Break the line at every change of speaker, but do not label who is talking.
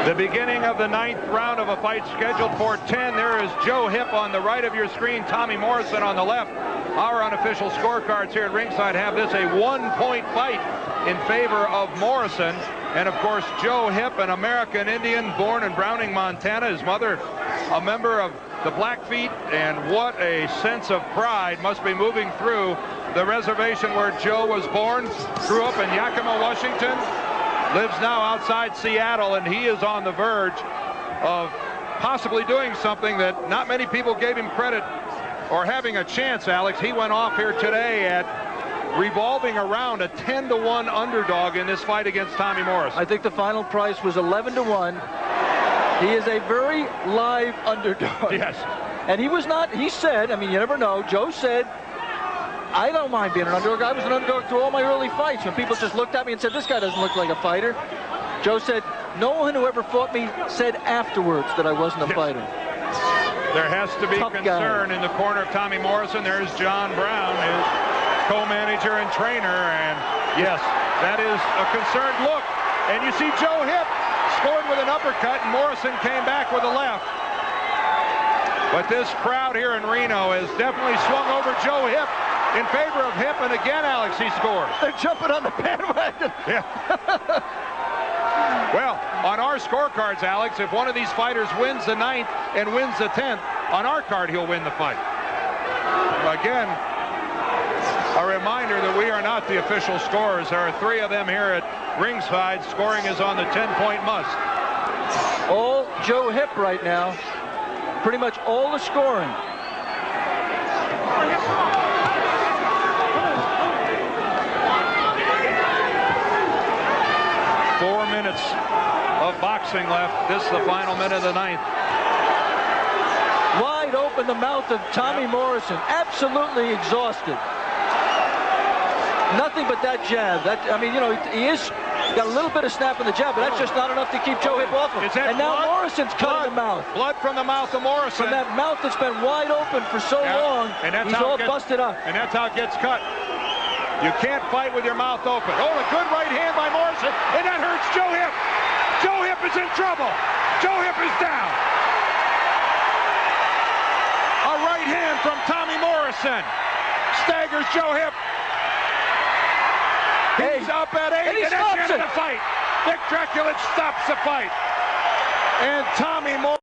The beginning of the 9th round of a fight scheduled for 10. There is Joe Hipp on the right of your screen, Tommy Morrison on the left. Our unofficial scorecards here at ringside have this a 1-point fight in favor of Morrison. And of course, Joe Hipp, an American Indian born in Browning, Montana. His mother, a member of the Blackfeet, and what a sense of pride must be moving through the reservation where Joe was born. Grew up in Yakima, Washington. Lives now outside Seattle, and he is on the verge of possibly doing something that not many people gave him credit or having a chance, Alex. He went off here today at revolving around a 10-to-1 underdog in this fight against Tommy Morrison.
I think the final price was 11-to-1. He is a very live underdog.
Yes.
And he was not, he said, I mean, you never know, Joe said, I don't mind being an underdog. I was an underdog through all my early fights. When people just looked at me and said, this guy doesn't look like a fighter. Joe said, no one who ever fought me said afterwards that I wasn't a fighter.
There has to be concern in the corner of Tommy Morrison. There's John Brown, his co-manager and trainer. And yes, that is a concerned look. And you see Joe Hipp scored with an uppercut, and Morrison came back with a left. But this crowd here in Reno has definitely swung over Joe Hipp in favor of Hipp, and again, Alex, he scores.
They're jumping on the bandwagon.
Yeah. Well, on our scorecards, Alex, if one of these fighters wins the 9th and wins the 10th, on our card, he'll win the fight. Again, a reminder that we are not the official scorers. There are 3 of them here at ringside. Scoring is on the 10-point must.
All Joe Hipp right now. Pretty much all the scoring.
Of boxing left. This is the final minute of the 9th.
Wide open the mouth of Tommy Morrison. Absolutely exhausted. Nothing but that jab. That, I mean, you know, he is got a little bit of snap in the jab, but that's just not enough to keep Joe Hipp off him. And now Morrison's cutting the mouth.
Blood from the mouth of Morrison.
From that mouth that's been wide open for so long, and that's he's all busted up.
And that's how it gets cut. You can't fight with your mouth open. Oh, a good right hand by Morrison, and that hurts Joe Hipp. Joe Hipp is in trouble. Joe Hipp is down. A right hand from Tommy Morrison staggers Joe Hipp. He's up at 8, and that's the end of the fight. Dick Draculich stops the fight. And Tommy Morrison